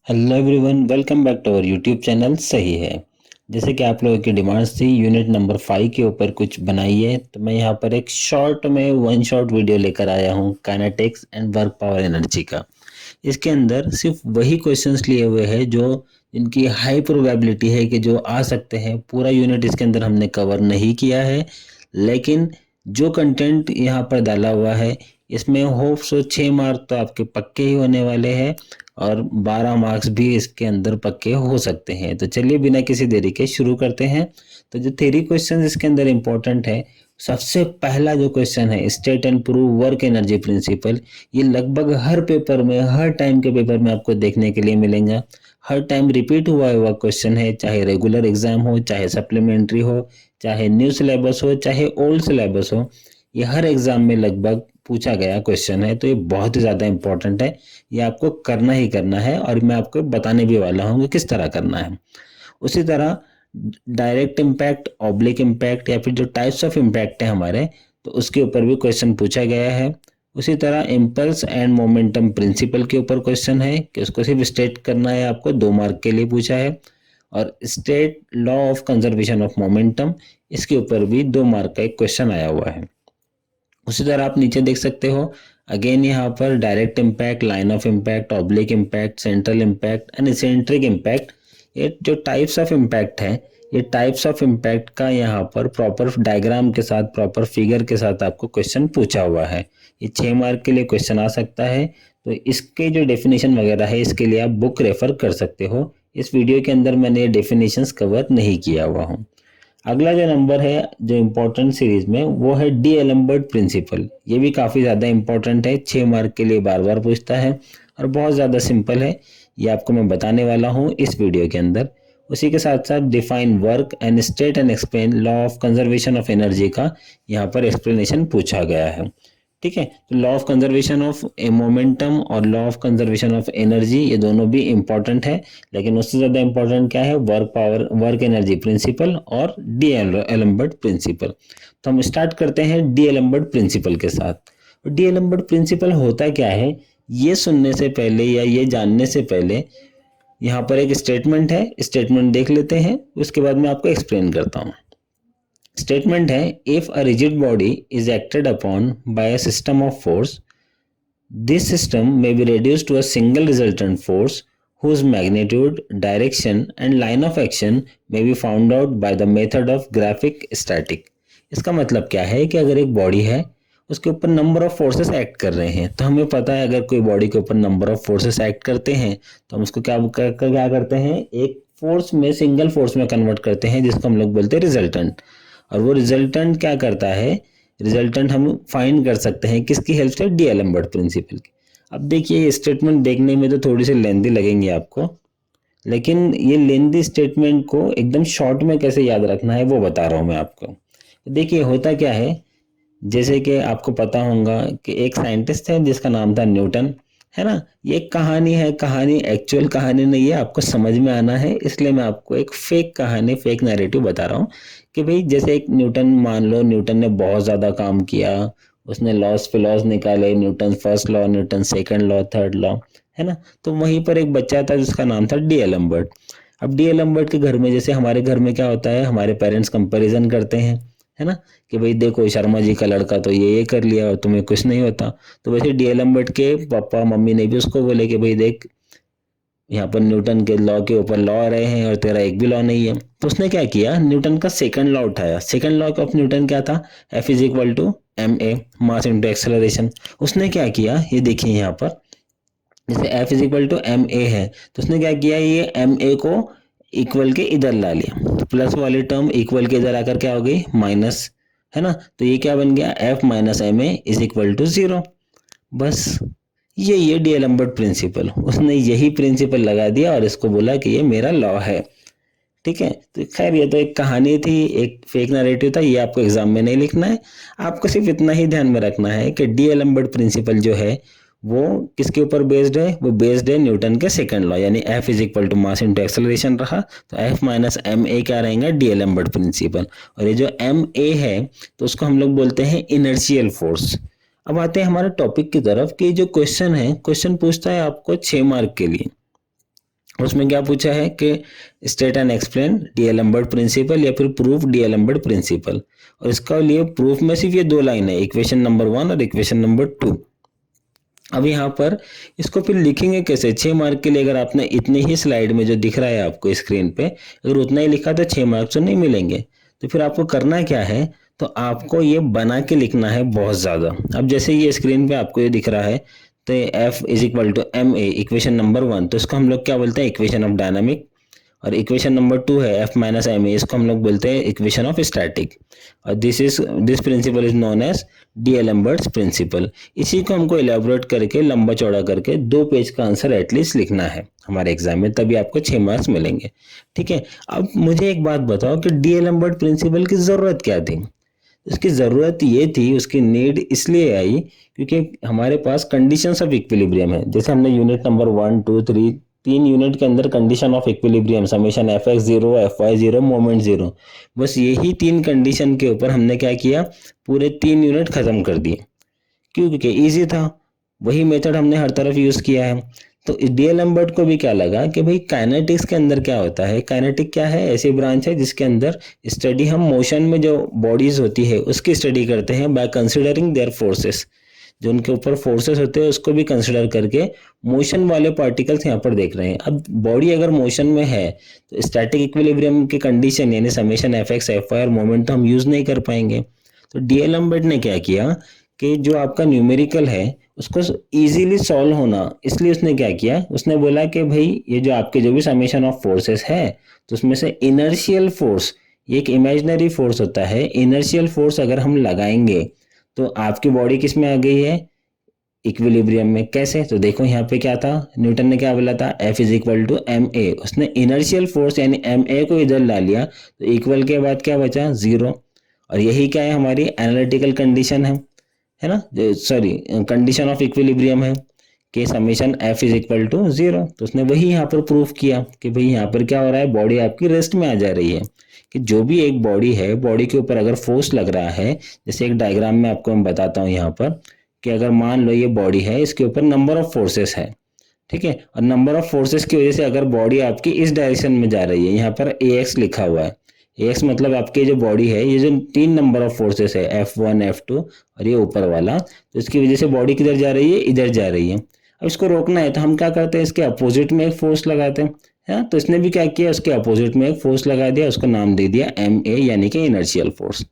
Hello everyone, welcome back to our YouTube channel सही है। जैसे कि आप लोगों की डिमांड्स थी यूनिट नंबर 5 के ऊपर कुछ बनाइए, तो मैं यहाँ पर एक शॉर्ट में वन शॉट वीडियो लेकर आया हूँ kinetics and work power energy का। इसके अंदर सिर्फ वही क्वेश्चंस लिए हुए हैं जो जिनकी हाई प्रोबेबिलिटी है कि जो आ सकते हैं। पूरा यूनिट इसके अंदर हमने कवर नहीं किया है, लेकिन जो कंटेंट यहाँ पर डाला हुआ है इसमें होप सो 6 मार्क तो आपके पक्के ही होने वाले हैं और 12 मार्क्स भी इसके अंदर पक्के हो सकते हैं। तो चलिए बिना किसी देरी के शुरू करते हैं। तो जो थ्योरी क्वेश्चन इसके अंदर इंपॉर्टेंट है, सबसे पहला जो क्वेश्चन है state and prove work energy principal. ये लगभग हर पेपर में, हर टाइम के पेपर में आपको देखने के लिए मिलेगा। हर टाइम रिपीट हुआ हुआ क्वेश्चन है, चाहे रेगुलर एग्जाम हो, चाहे सप्लीमेंट्री हो, चाहे न्यू सिलेबस हो, चाहे ओल्ड सिलेबस हो। ये हर एग्जाम में लगभग पूछा गया क्वेश्चन है, तो ये बहुत ही ज़्यादा इंपॉर्टेंट है। ये आपको करना ही करना है और मैं आपको बताने भी वाला हूँ कि किस तरह करना है। उसी तरह डायरेक्ट इम्पैक्ट, ऑब्लिक इम्पैक्ट या फिर जो टाइप्स ऑफ इम्पैक्ट है हमारे, तो उसके ऊपर भी क्वेश्चन पूछा गया है। उसी तरह इम्पल्स एंड मोमेंटम प्रिंसिपल के ऊपर क्वेश्चन है कि उसको सिर्फ स्टेट करना है, आपको 2 मार्क के लिए पूछा है। और state law of conservation of momentum, इसके ऊपर भी 2 मार्क का एक क्वेश्चन आया हुआ है। उसी तरह आप नीचे देख सकते हो, अगेन यहाँ पर direct impact, line of impact, oblique impact, central impact and eccentric impact. ये जो टाइप्स ऑफ इम्पैक्ट है, ये टाइप्स ऑफ इम्पैक्ट का यहाँ पर प्रॉपर डायग्राम के साथ, प्रॉपर फिगर के साथ आपको क्वेश्चन पूछा हुआ है। ये 6 मार्क के लिए क्वेश्चन आ सकता है। तो इसके जो डेफिनेशन वगैरह है, इसके लिए आप बुक रेफर कर सकते हो। इस वीडियो के अंदर मैंने ये डेफिनेशंस कवर नहीं किया हुआ हूँ। अगला जो नंबर है जो इम्पोर्टेंट सीरीज में, वो है डी एलम्बर्ट प्रिंसिपल। ये भी काफ़ी ज़्यादा इम्पोर्टेंट है, 6 मार्क के लिए बार बार पूछता है और बहुत ज़्यादा सिंपल है। ये आपको मैं बताने वाला हूँ इस वीडियो के अंदर। उसी के साथ साथ define work and state and explain law of conservation of energy का यहाँ पर एक्सप्लेनेशन पूछा गया है। ठीक है, तो law of conservation of momentum और law of conservation of energy, ये दोनों भी इंपॉर्टेंट है, लेकिन उससे ज़्यादा इंपॉर्टेंट क्या है, work power, work energy principal और डी एलम्बर्ट प्रिंसिपल। तो हम स्टार्ट करते हैं डी एलम्बर्ट प्रिंसिपल के साथ। डी एलम्बर्ट प्रिंसिपल होता क्या है, ये सुनने से पहले या ये जानने से पहले यहाँ पर एक स्टेटमेंट है, स्टेटमेंट देख लेते हैं, उसके बाद मैं आपको एक्सप्लेन करता हूँ। स्टेटमेंट है, if a rigid body is acted upon bye a system of force, this system may be reduced to a single resultant force whose magnitude, direction and line of action may be found out by the method of graphic static। इसका मतलब क्या है कि अगर एक body है, उसके ऊपर नंबर ऑफ फोर्सेस एक्ट कर रहे हैं, तो हमें पता है अगर कोई बॉडी के ऊपर नंबर ऑफ फोर्सेस एक्ट करते हैं तो हम उसको क्या करते हैं, एक फोर्स में, सिंगल फोर्स में कन्वर्ट करते हैं, जिसको हम लोग बोलते हैं रिजल्टेंट। और वो रिजल्टेंट क्या करता है, रिजल्टेंट हम फाइंड कर सकते हैं किसकी हेल्प से, डी एलम्बर्ट प्रिंसिपल की। अब देखिए ये स्टेटमेंट देखने में तो थोड़ी सी लेंदी लगेंगी आपको, लेकिन ये लेंदी स्टेटमेंट को एकदम शॉर्ट में कैसे याद रखना है वो बता रहा हूँ मैं आपको। देखिए होता क्या है, जैसे कि आपको पता होगा कि एक साइंटिस्ट है जिसका नाम था न्यूटन, है ना। ये एक कहानी है, कहानी एक्चुअल कहानी नहीं है, आपको समझ में आना है, इसलिए मैं आपको एक फेक कहानी, फेक नैरेटिव बता रहा हूँ कि भाई जैसे एक न्यूटन, मान लो न्यूटन ने बहुत ज़्यादा काम किया, उसने लॉस पे लॉस निकाले, Newton first law, Newton second law, third law, है ना। तो वहीं पर एक बच्चा था जिसका नाम था डी एलम्बर्ट। अब डी एलम्बर्ट के घर में, जैसे हमारे घर में क्या होता है, हमारे पेरेंट्स कंपैरिजन करते हैं, है ना, कि भाई देखो शर्मा जी का लड़का तो ये कर लिया और तुम्हें कुछ नहीं होता। तो वैसे डी एलम्बर्ट के पापा मम्मी ने भी उसको बोले कि भाई देख, यहाँ पर न्यूटन के लॉ के ऊपर लॉ आ रहे हैं और तेरा एक भी लॉ नहीं है। तो उसने क्या किया, न्यूटन का सेकंड लॉ उठाया। सेकंड लॉ ऑफ न्यूटन क्या था, F is equal to M A, mass into acceleration. उसने क्या किया, ये देखिए यहाँ पर, जैसे F is equal to M A है, तो उसने क्या किया, ये एम ए को इक्वल के इधर ला लिया, तो प्लस वाली टर्म इक्वल के इधर आकर क्या हो गई, माइनस, है ना। तो ये क्या बन गया, F minus M A is equal to 0। बस ये डी एलम्बर्ट प्रिंसिपल, उसने यही प्रिंसिपल लगा दिया और इसको बोला कि ये मेरा लॉ है। ठीक है, तो खैर ये तो एक कहानी थी, एक फेक नैरेटिव था, ये आपको एग्जाम में नहीं लिखना है। आपको सिर्फ इतना ही ध्यान में रखना है कि डी एलम्बर्ट प्रिंसिपल जो है वो किसके ऊपर बेस्ड है, वो बेस्ड है न्यूटन के सेकंड लॉ, यानी F is equal to mass into acceleration रहा, तो एफ माइनस एम ए क्या रहेगा, डी एलम्बर्ट प्रिंसिपल। और ये जो एम ए है, तो उसको हम लोग बोलते हैं इनर्शियल फोर्स। अब आते हैं हमारे टॉपिक की तरफ कि जो क्वेश्चन है, क्वेश्चन पूछता है आपको 6 मार्क के लिए। उसमें क्या पूछा है कि स्टेट एंड एक्सप्लेन डीएलएम्बर्ट प्रिंसिपल या फिर प्रूफ डीएलएम्बर्ट प्रिंसिपल, और इसका लिए प्रूफ में सिर्फ ये दो लाइन है, इक्वेशन नंबर 1 और इक्वेशन नंबर 2। अब यहाँ पर इसको फिर लिखेंगे कैसे? 6 मार्क के लिए अगर आपने इतने ही स्लाइड में जो दिख रहा है आपको स्क्रीन पे, अगर उतना ही लिखा तो 6 मार्क्स तो नहीं मिलेंगे। तो फिर आपको करना क्या है, तो आपको ये बना के लिखना है बहुत ज़्यादा। अब जैसे ये स्क्रीन पे आपको ये दिख रहा है, तो F is equal to M A, equation number 1, तो इसको हम लोग क्या बोलते हैं? Equation of dynamic. और इक्वेशन नंबर 2 है एफ माइनस एम ए, इसको हम लोग बोलते हैं इक्वेशन ऑफ स्टैटिक। और this principle is known as D'Alembert's principle. इसी को हमको एलैबोरेट करके लंबा चौड़ा करके 2 पेज का आंसर एटलीस्ट लिखना है हमारे एग्जाम में, तभी आपको 6 मार्क्स मिलेंगे। ठीक है, अब मुझे एक बात बताओ कि डीएलएम्बर्ट प्रिंसिपल की जरूरत क्या थी? उसकी ज़रूरत ये थी, उसकी नीड इसलिए आई क्योंकि हमारे पास कंडीशंस ऑफ इक्विलिब्रियम है। जैसे हमने यूनिट नंबर 1 2 3 तीन यूनिट के अंदर condition of equilibrium, summation F x zero, F y zero, moment zero, बस यही 3 कंडीशन के ऊपर हमने क्या किया, पूरे 3 यूनिट खत्म कर दिए। क्यों? क्योंकि ईजी था, वही मेथड हमने हर तरफ यूज किया है। तो डीएलएम्बर्ट को भी क्या लगा कि भाई काइनेटिक्स के अंदर क्या होता है, काइनेटिक क्या है? ऐसी ब्रांच है जिसके अंदर स्टडी हम मोशन में जो बॉडीज होती है उसकी स्टडी करते हैं बाय कंसिडरिंग देयर फोर्सेस। जो उनके ऊपर फोर्सेस होते हैं उसको भी कंसिडर करके मोशन वाले पार्टिकल्स यहाँ पर देख रहे हैं। अब बॉडी अगर मोशन में है तो स्टैटिक इक्विलिब्रियम की कंडीशन यानी summation F x F y और मोमेंट तो हम यूज नहीं कर पाएंगे। तो डीएलएम्बर्ट ने क्या किया कि जो आपका न्यूमेरिकल है उसको इजीली सॉल्व होना, इसलिए उसने क्या किया, उसने बोला कि भाई ये जो आपके जो भी समेशन ऑफ फोर्सेस है तो उसमें से इनर्शियल फोर्स, ये एक इमेजिनरी फोर्स होता है, इनर्शियल फोर्स अगर हम लगाएंगे तो आपकी बॉडी किस में आ गई है? इक्विलिब्रियम में। कैसे? तो देखो यहाँ पे क्या था, न्यूटन ने क्या बोला था, F is equal to M A, उसने इनर्शियल फोर्स यानी एम ए को इधर ला लिया, तो इक्वल के बाद क्या बचा? जीरो। और यही क्या है, हमारी एनालिटिकल कंडीशन है ना, सॉरी कंडीशन ऑफ इक्विलिब्रियम है कि summation F is equal to zero. तो उसने वही यहाँ पर प्रूफ किया कि भाई यहाँ पर क्या हो रहा है, बॉडी आपकी रेस्ट में आ जा रही है। कि जो भी एक बॉडी है, बॉडी के ऊपर अगर फोर्स लग रहा है, जैसे एक डायग्राम में आपको मैं बताता हूँ यहाँ पर, कि अगर मान लो ये बॉडी है, इसके ऊपर नंबर ऑफ फोर्सेस है, ठीक है, और नंबर ऑफ फोर्सेस की वजह से अगर बॉडी आपकी इस डायरेक्शन में जा रही है, यहाँ पर ए एक्स लिखा हुआ है, एक्स मतलब आपकी जो बॉडी है, ये जो 3 नंबर ऑफ फोर्सेस है F1 F2 और ये ऊपर वाला, तो इसकी वजह से बॉडी किधर जा रही है? इधर जा रही है। अब इसको रोकना है तो हम क्या करते हैं, इसके अपोजिट में एक फोर्स लगाते हैं, है। तो इसने भी क्या किया, उसके अपोजिट में एक फोर्स लगा दिया, उसका नाम दे दिया MA यानी कि इनर्शियल फोर्स।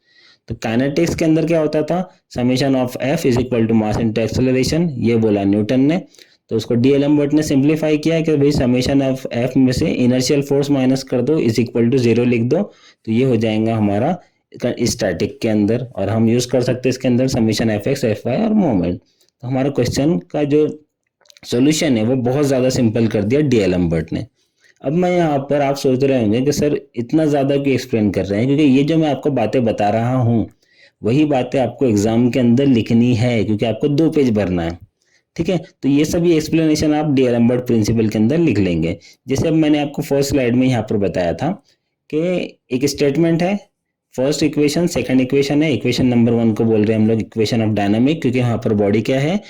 तो काइनेटिक्स के अंदर क्या होता था, summation of F is equal to mass into acceleration, ये बोला न्यूटन ने। तो उसको डीएलएम्बर्ट ने सिंप्लीफाई किया कि भाई समेशन ऑफ एफ में से इनर्शियल फोर्स माइनस कर दो, इज इक्वल टू जीरो लिख दो, तो ये हो जाएगा हमारा स्टैटिक के अंदर। और हम यूज कर सकते हैं इसके अंदर summation F x F y और मोमेंट। तो हमारे क्वेश्चन का जो सोल्यूशन है वो बहुत ज़्यादा सिंपल कर दिया डीएलएम्बर्ट ने। अब मैं यहाँ पर, आप सोच रहे होंगे कि सर इतना ज़्यादा क्यों एक्सप्लेन कर रहे हैं, क्योंकि ये जो मैं आपको बातें बता रहा हूँ वही बातें आपको एग्जाम के अंदर लिखनी है, क्योंकि आपको 2 पेज भरना है। ठीक है, तो ये सभी एक्सप्लेनेशन आप डीएलएम्बर्ट प्रिंसिपल के अंदर लिख लेंगे। जैसे अब मैंने आपको फर्स्ट स्लाइड में यहाँ पर बताया था कि एक स्टेटमेंट है, फर्स्ट इक्वेशन, सेकंड इक्वेशन है, इक्वेशन नंबर 1 को बोल रहे हैं हम लोग इक्वेशन ऑफ डायनामिक, क्योंकि यहाँ पर बॉडी क्या है,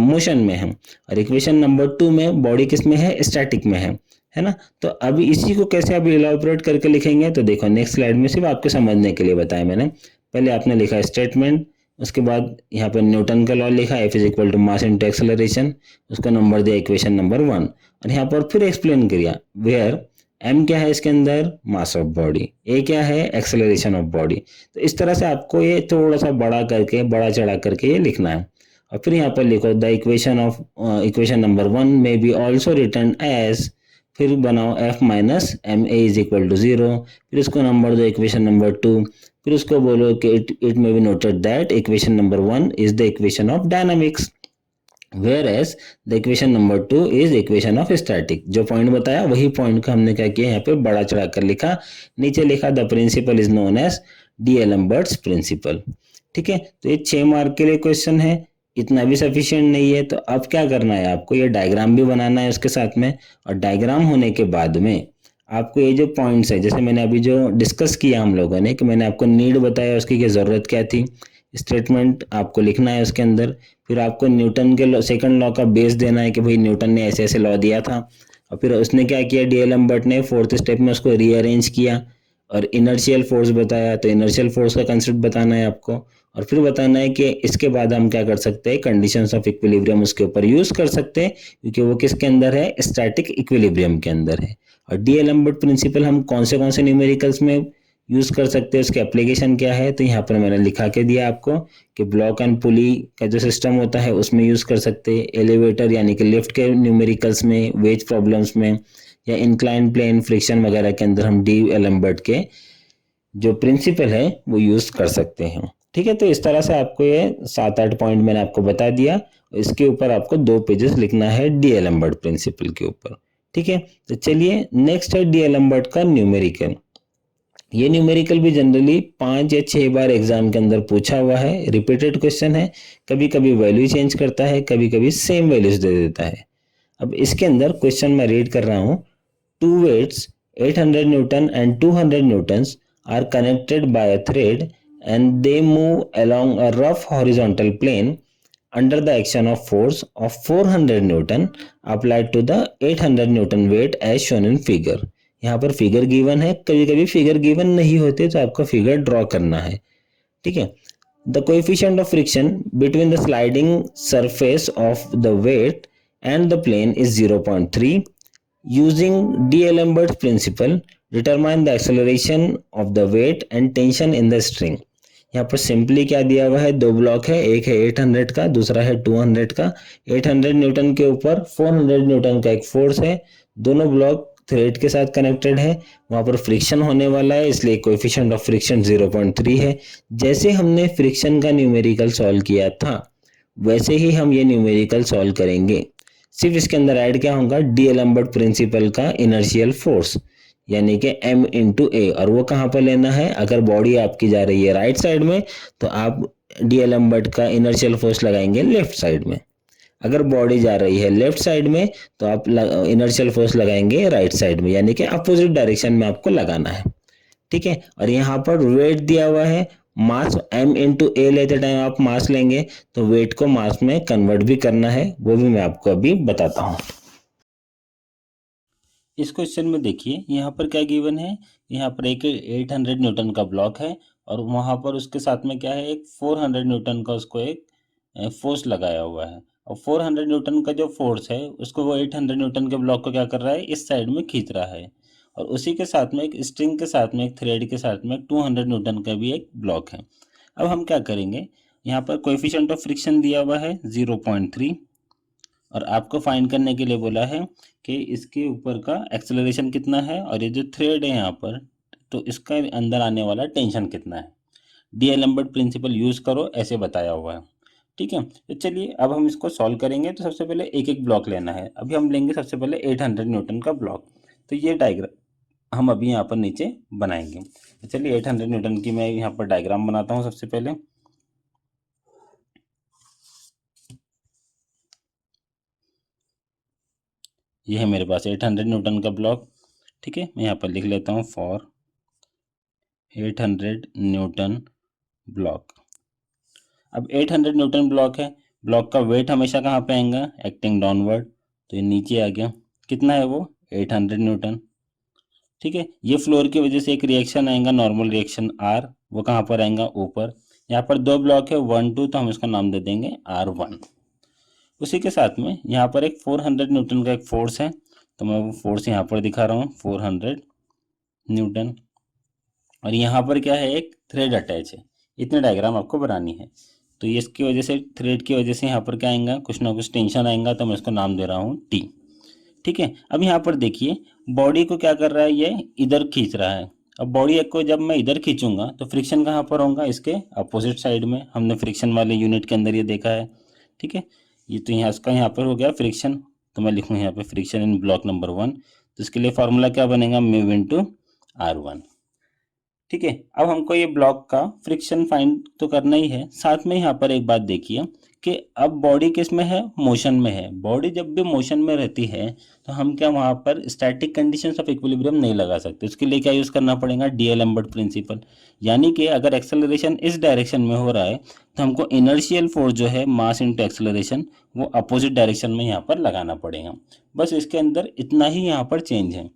मोशन में है। और इक्वेशन नंबर 2 में बॉडी किस में है, स्टैटिक में है ना। तो अभी इसी को कैसे अभी इलाबोरेट करके लिखेंगे, तो देखो नेक्स्ट स्लाइड में सिर्फ आपको समझने के लिए बताया मैंने। पहले आपने लिखा स्टेटमेंट, उसके बाद यहाँ पर न्यूटन का लॉ लिखा, F is equal to mass into acceleration, उसका नंबर दिया इक्वेशन नंबर 1, और यहाँ पर फिर एक्सप्लेन किया वेयर एम क्या है इसके अंदर, मास ऑफ बॉडी, ए क्या है, एक्सेलरेशन ऑफ बॉडी। तो इस तरह से आपको ये थोड़ा सा बड़ा करके, बड़ा चढ़ा करके ये लिखना है। और फिर यहाँ पर लिखो द इक्वेशन नंबर 1 में बी ऑल्सो रिटर्न एज, फिर बनाओ F minus M A is equal to zero, फिर उसको नंबर दो इक्वेशन नंबर 2, फिर उसको बोलो कि इट में be noted that equation number 1 is the equation of dynamics, whereas the equation number 2 is equation of static। जो पॉइंट बताया वही पॉइंट को हमने क्या किया, यहाँ पे बड़ा चढ़ा कर लिखा, नीचे लिखा the principle is known as D'Alembert's principle. ठीक है, तो ये 6 मार्क के लिए क्वेश्चन है, इतना भी सफिशिएंट नहीं है। तो अब क्या करना है, आपको ये डायग्राम भी बनाना है उसके साथ में, और डायग्राम होने के बाद में आपको ये जो पॉइंट्स है, जैसे मैंने अभी जो डिस्कस किया हम लोगों ने, कि मैंने आपको नीड बताया उसकी क्या जरूरत क्या थी, स्टेटमेंट आपको लिखना है उसके अंदर, फिर आपको न्यूटन के सेकंड लॉ का बेस देना है कि भाई न्यूटन ने ऐसे ऐसे लॉ दिया था, और फिर उसने क्या किया, डीएलएम्बर्ट ने फोर्थ स्टेप में उसको रीअरेंज किया और इनर्शियल फोर्स बताया। तो इनर्शियल फोर्स का कंसेप्ट बताना है आपको, और फिर बताना है कि इसके बाद हम क्या कर सकते हैं, कंडीशंस ऑफ इक्विलिब्रियम उसके ऊपर यूज कर सकते हैं, क्योंकि वो किसके अंदर है, स्टैटिक इक्विलिब्रियम के अंदर है। और डीएलएम्बर्ट प्रिंसिपल हम कौन से न्यूमेरिकल्स में यूज कर सकते हैं, उसके एप्लीकेशन क्या है, तो यहाँ पर मैंने लिखा के दिया आपको कि ब्लॉक एंड पुली का जो सिस्टम होता है उसमें यूज कर सकते हैं, एलिवेटर यानी कि लिफ्ट के न्यूमेरिकल्स में, वेज प्रॉब्लम्स में, या इंक्लाइन प्लेन फ्रिक्शन वगैरह के अंदर हम डीएलएम्बर्ट के जो प्रिंसिपल है वो यूज कर सकते हैं। ठीक है, तो इस तरह से आपको ये 7-8 पॉइंट मैंने आपको बता दिया। इसके ऊपर आपको 2 पेजेस लिखना है डीएलएम्बर्ट प्रिंसिपल के ऊपर। ठीक है, तो चलिए नेक्स्ट है डीएलएम्बर्ट का न्यूमेरिकल। ये न्यूमेरिकल भी जनरली 5 या 6 बार एग्जाम के अंदर पूछा हुआ है, रिपीटेड क्वेश्चन है, कभी कभी वैल्यू चेंज करता है, कभी कभी सेम वैल्यूज दे देता है। अब इसके अंदर क्वेश्चन मैं रीड कर रहा हूँ। Two weights 800 Newton and 200 Newtons are connected by a thread and they move along a rough horizontal plane under the action of force of 400 Newton applied to the 800 Newton weight as shown in figure। यहाँ पर figure given है, कभी कभी figure given नहीं होते तो आपको figure draw करना है। ठीक है, the coefficient of friction between the sliding surface of the weight and the plane is 0.3। Using D'Alembert's principle, determine the acceleration of the weight and tension in the string। यहाँ पर simply क्या दिया हुआ है, 2 ब्लॉक है, एक है 800 का, दूसरा है 200 का। 800 न्यूटन के ऊपर 400 न्यूटन का एक फोर्स है, दोनों ब्लॉक थ्रेड के साथ कनेक्टेड है, वहां पर फ्रिक्शन होने वाला है, इसलिए कोएफिशिएंट ऑफ फ्रिक्शन 0.3 है। जैसे हमने फ्रिक्शन का न्यूमेरिकल सॉल्व किया था वैसे ही हम ये न्यूमेरिकल सॉल्व करेंगे, सिर्फ इसके अंदर ऐड क्या होगा, डीएलएम्बर्ट प्रिंसिपल का इनर्शियल फोर्स यानी कि m इंटू ए। और वो कहाँ पर लेना है, अगर बॉडी आपकी जा रही है राइट साइड में तो आप डीएलएम्बर्ट का इनर्शियल फोर्स लगाएंगे लेफ्ट साइड में, अगर बॉडी जा रही है लेफ्ट साइड में तो आप इनर्शियल फोर्स लगाएंगे राइट साइड में, यानी कि अपोजिट डायरेक्शन में आपको लगाना है। ठीक है, और यहाँ पर वेट दिया हुआ है, मास m इंटू ए लेते टाइम आप मास लेंगे तो वेट को मास में कन्वर्ट भी करना है, वो भी मैं आपको अभी बताता हूँ। इस क्वेश्चन में देखिए यहाँ पर क्या गिवन है, यहाँ पर एक 800 न्यूटन का ब्लॉक है और वहाँ पर उसके साथ में क्या है, एक 400 न्यूटन का उसको एक फोर्स लगाया हुआ है। और 400 न्यूटन का जो फोर्स है उसको वो 800 न्यूटन के ब्लॉक को क्या कर रहा है, इस साइड में खींच रहा है। और उसी के साथ में एक स्ट्रिंग के साथ में, एक थ्रेड के साथ में 200 न्यूटन का भी एक ब्लॉक है। अब हम क्या करेंगे, यहाँ पर कोएफिशिएंट ऑफ फ्रिक्शन दिया हुआ है 0.3 और आपको फाइंड करने के लिए बोला है कि इसके ऊपर का एक्सेलरेशन कितना है और ये जो थ्रेड है यहाँ पर तो इसका अंदर आने वाला टेंशन कितना है। डीएलएम्बर्ट प्रिंसिपल यूज करो ऐसे बताया हुआ है। ठीक है, तो चलिए अब हम इसको सॉल्व करेंगे। तो सबसे पहले एक एक ब्लॉक लेना है। अभी हम लेंगे सबसे पहले 800 न्यूटन का ब्लॉक। तो ये डायग्राम हम अभी यहाँ पर नीचे बनाएंगे। तो चलिए 800 न्यूटन की मैं यहाँ पर डायग्राम बनाता हूँ सबसे पहले। ये है मेरे पास 800 न्यूटन का ब्लॉक। ठीक है, मैं यहाँ पर लिख लेता हूँ फॉर 800 न्यूटन ब्लॉक। अब 800 न्यूटन ब्लॉक है, ब्लॉक का वेट हमेशा कहाँ पे आएगा, एक्टिंग डाउनवर्ड, तो ये नीचे आ गया। कितना है वो, 800 न्यूटन। ठीक है, ये फ्लोर की वजह से एक रिएक्शन आएगा, नॉर्मल रिएक्शन आर, वो कहाँ पर आएगा, ऊपर। यहाँ पर 2 ब्लॉक है 1 2, तो हम इसका नाम दे देंगे R1। उसी के साथ में यहाँ पर एक 400 न्यूटन का एक फोर्स है, तो मैं वो फोर्स यहाँ पर दिखा रहा हूँ 400 न्यूटन। और यहाँ पर क्या है, एक थ्रेड अटैच है। इतने डायग्राम आपको बनानी है। तो ये इसकी वजह से, थ्रेड की वजह से यहाँ पर क्या आएगा, कुछ ना कुछ टेंशन आएगा, तो मैं इसको नाम दे रहा हूँ T। ठीक है, अब यहाँ पर देखिए बॉडी को क्या कर रहा है, ये इधर खींच रहा है। अब बॉडी को जब मैं इधर खींचूंगा तो फ्रिक्शन कहाँ पर होगा, इसके अपोजिट साइड में। हमने फ्रिक्शन वाले यूनिट के अंदर ये देखा है। ठीक है, ये तो यहाँ इसका यहाँ पर हो गया फ्रिक्शन, तो मैं लिखूँ यहाँ पे फ्रिक्शन इन ब्लॉक नंबर 1। तो इसके लिए फॉर्मूला क्या बनेगा, म्यू इंटू R1। ठीक है, अब हमको ये ब्लॉक का फ्रिक्शन फाइंड तो करना ही है। साथ में यहाँ पर एक बात देखिए कि अब बॉडी किस में है, मोशन में है। बॉडी जब भी मोशन में रहती है तो हम क्या वहाँ पर स्टैटिक कंडीशंस ऑफ इक्विलिब्रियम नहीं लगा सकते। उसके लिए क्या यूज़ करना पड़ेगा, डीएलएम्बर्ट प्रिंसिपल। यानी कि अगर एक्सेलरेशन इस डायरेक्शन में हो रहा है तो हमको इनर्शियल फोर्स जो है मास इंटू एक्सेलरेशन वो अपोजिट डायरेक्शन में यहाँ पर लगाना पड़ेगा। बस इसके अंदर इतना ही यहाँ पर चेंज है।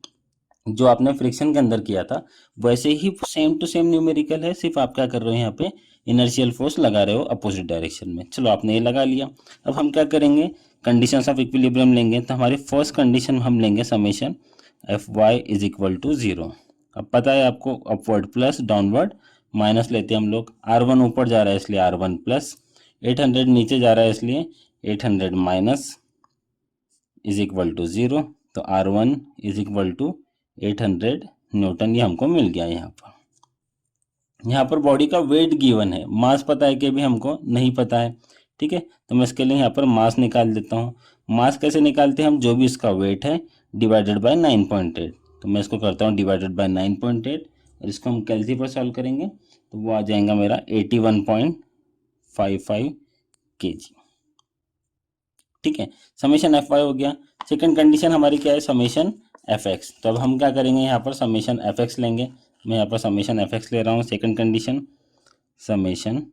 जो आपने फ्रिक्शन के अंदर किया था वैसे ही सेम टू सेम न्यूमेरिकल है, सिर्फ आप क्या कर रहे हो यहाँ पे इनर्शियल फोर्स लगा रहे हो अपोजिट डायरेक्शन में। चलो आपने ये लगा लिया। अब हम क्या करेंगे, कंडीशंस ऑफ इक्विलिब्रियम लेंगे। तो हमारी फर्स्ट कंडीशन हम लेंगे summation F y is equal to zero. अब पता है आपको अपवर्ड प्लस डाउनवर्ड माइनस लेते हैं हम लोग। R1 ऊपर जा रहा है इसलिए R1 प्लस, 800 नीचे जा रहा है इसलिए 800 minus is equal to zero. तो R1 is equal to 800 Newton, ये हमको मिल गया। यहाँ पर बॉडी का वेट गिवन है, मास पता है कि भी हमको नहीं पता है। ठीक है, तो मैं इसके लिए यहाँ पर मास निकाल देता हूँ। मास कैसे निकालते हैं हम, जो भी इसका वेट है डिवाइडेड बाय 9.8। तो मैं इसको करता हूँ डिवाइडेड बाय 9.8 और इसको हम कैलसी पर सॉल्व करेंगे तो वो आ जाएगा मेरा 81.55 kg। ठीक है, समेशन एफ वाई हो गया। सेकंड कंडीशन हमारी क्या है, समेशन एफ एक्स। तो अब हम क्या करेंगे, यहाँ पर समेशन एफ एक्स लेंगे। मैं यहाँ पर समेशन एफ एक्स ले रहा हूँ। Second condition summation